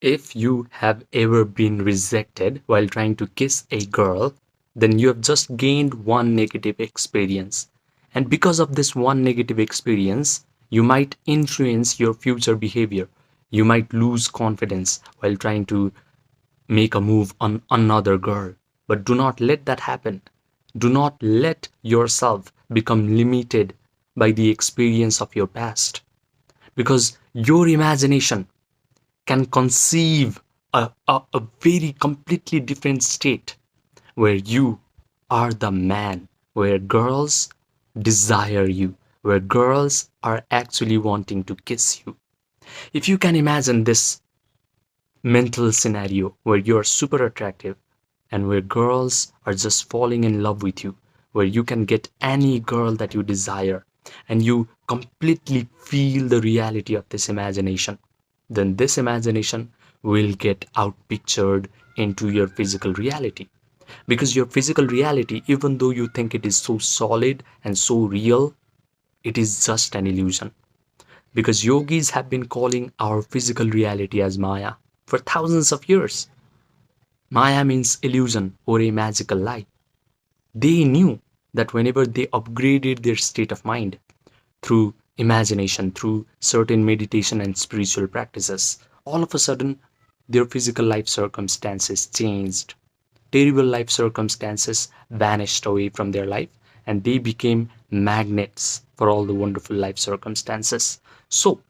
If you have ever been rejected while trying to kiss a girl, then you have just gained one negative experience. And because of this one negative experience, you might influence your future behavior. You might lose confidence while trying to make a move on another girl. But do not let that happen. Do not let yourself become limited by the experience of your past. Because your imagination can conceive a very completely different state where you are the man, where girls desire you, where girls are actually wanting to kiss you. If you can imagine this mental scenario where you are super attractive and where girls are just falling in love with you, where you can get any girl that you desire, and you completely feel the reality of this imagination, then this imagination will get outpictured into your physical reality. Because your physical reality, even though you think it is so solid and so real, it is just an illusion. Because yogis have been calling our physical reality as Maya for thousands of years. Maya means illusion or a magical lie. They knew that whenever they upgraded their state of mind through imagination, through certain meditation and spiritual practices, all of a sudden their physical life circumstances changed. Terrible life circumstances vanished away from their life and they became magnets for all the wonderful life circumstances. So,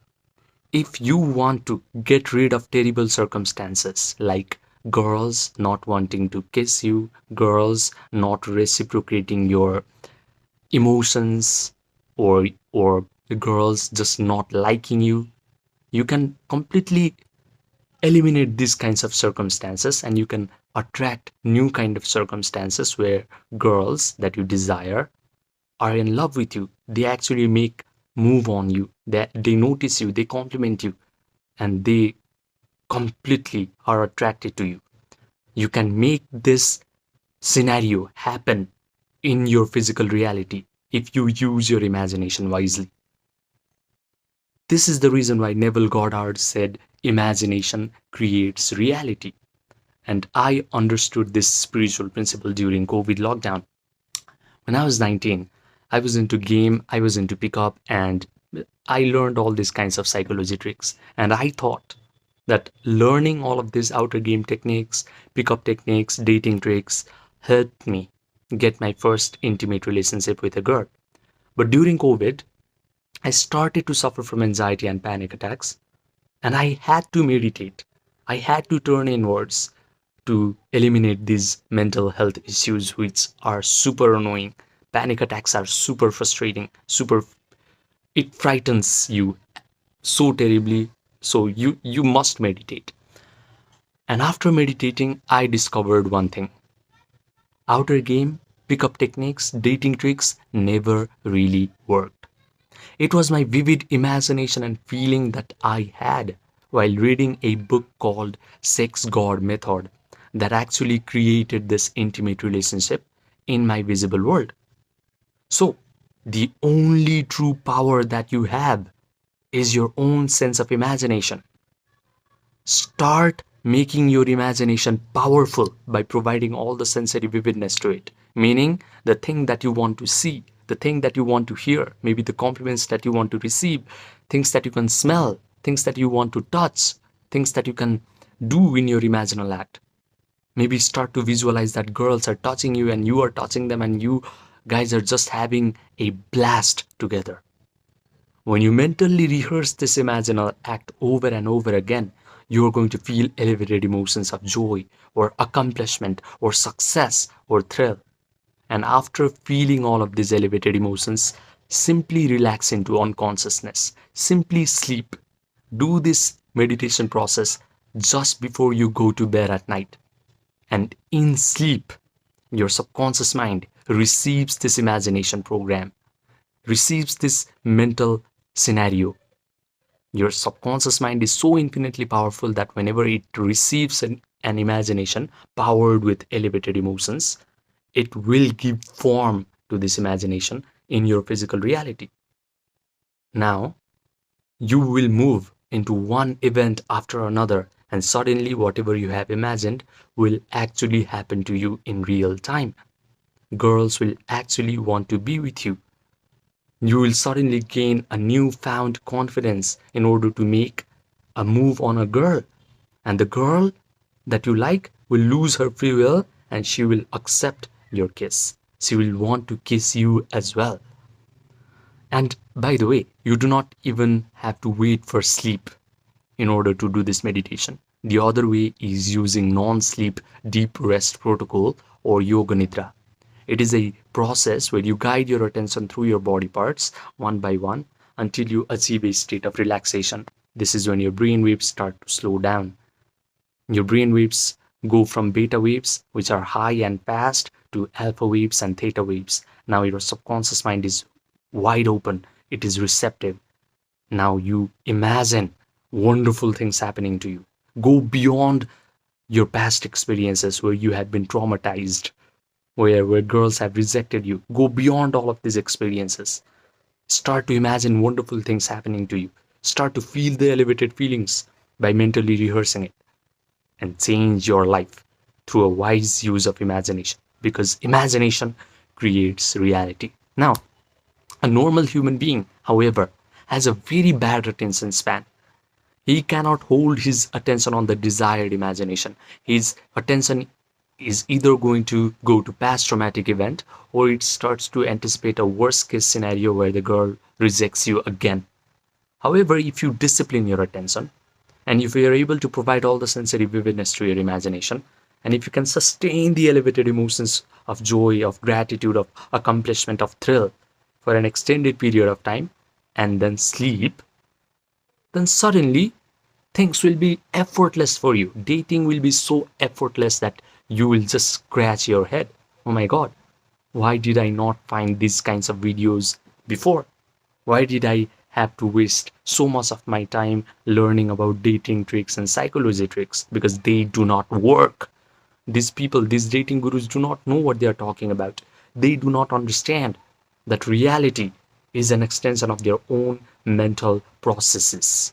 if you want to get rid of terrible circumstances like girls not wanting to kiss you, girls not reciprocating your emotions, or the girls just not liking you, you can completely eliminate these kinds of circumstances and you can attract new kind of circumstances where girls that you desire are in love with you. They actually make move on you, they notice you, they compliment you, and they completely are attracted to you. You can make this scenario happen in your physical reality if you use your imagination wisely. This is the reason why Neville Goddard said imagination creates reality. And I understood this spiritual principle during COVID lockdown. When I was 19, I was into game, I was into pickup, and I learned all these kinds of psychology tricks. And I thought that learning all of these outer game techniques, pickup techniques, dating tricks helped me get my first intimate relationship with a girl. But during COVID, I started to suffer from anxiety and panic attacks, and I had to meditate. I had to turn inwards to eliminate these mental health issues, which are super annoying. Panic attacks are super frustrating, super, it frightens you so terribly. So you must meditate. And after meditating, I discovered one thing: outer game, pickup techniques, dating tricks never really worked. It was my vivid imagination and feeling that I had while reading a book called Sex God Method that actually created this intimate relationship in my visible world. So, the only true power that you have is your own sense of imagination. Start making your imagination powerful by providing all the sensory vividness to it. Meaning, the thing that you want to see, the thing that you want to hear, maybe the compliments that you want to receive, things that you can smell, things that you want to touch, things that you can do in your imaginal act. Maybe start to visualize that girls are touching you and you are touching them and you guys are just having a blast together. When you mentally rehearse this imaginal act over and over again, you are going to feel elevated emotions of joy or accomplishment or success or thrill. And after feeling all of these elevated emotions, simply relax into unconsciousness. Simply sleep. Do this meditation process just before you go to bed at night. And in sleep, your subconscious mind receives this imagination program, receives this mental scenario. Your subconscious mind is so infinitely powerful that whenever it receives an imagination powered with elevated emotions, it will give form to this imagination in your physical reality. Now, you will move into one event after another, and suddenly whatever you have imagined will actually happen to you in real time. Girls will actually want to be with you. You will suddenly gain a newfound confidence in order to make a move on a girl. And the girl that you like will lose her free will and she will accept your kiss. She will want to kiss you as well. And by the way, you do not even have to wait for sleep in order to do this meditation. The other way is using non-sleep deep rest protocol or yoga nidra. It is a process where you guide your attention through your body parts one by one until you achieve a state of relaxation. This is when your brain waves start to slow down. Your brain waves go from beta waves, which are high and fast, to alpha waves and theta waves. Now your subconscious mind is wide open, it is receptive. Now you imagine wonderful things happening to you. Go beyond your past experiences where you have been traumatized, where girls have rejected you. Go beyond all of these experiences. Start to imagine wonderful things happening to you. Start to feel the elevated feelings by mentally rehearsing it, and change your life through a wise use of imagination, because imagination creates reality. Now, a normal human being, however, has a very bad attention span. He cannot hold his attention on the desired imagination. His attention is either going to go to past traumatic event, or it starts to anticipate a worst case scenario where the girl rejects you again. However, if you discipline your attention, and if you are able to provide all the sensory vividness to your imagination, and if you can sustain the elevated emotions of joy, of gratitude, of accomplishment, of thrill for an extended period of time, and then sleep, then suddenly things will be effortless for you. Dating will be so effortless that you will just scratch your head. Oh my God, why did I not find these kinds of videos before? Why did I have to waste so much of my time learning about dating tricks and psychology tricks? Because they do not work. These people, these dating gurus, do not know what they are talking about. They do not understand that reality is an extension of their own mental processes.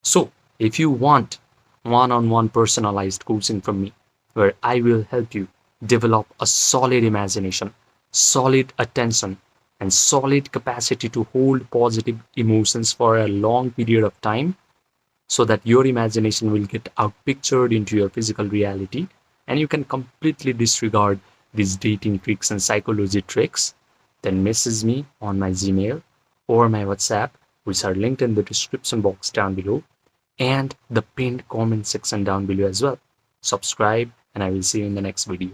So, if you want one-on-one personalized coaching from me, where I will help you develop a solid imagination, solid attention, and solid capacity to hold positive emotions for a long period of time, so that your imagination will get outpictured into your physical reality, and you can completely disregard these dating tricks and psychology tricks, then message me on my Gmail or my WhatsApp, which are linked in the description box down below and the pinned comment section down below as well. Subscribe, and I will see you in the next video.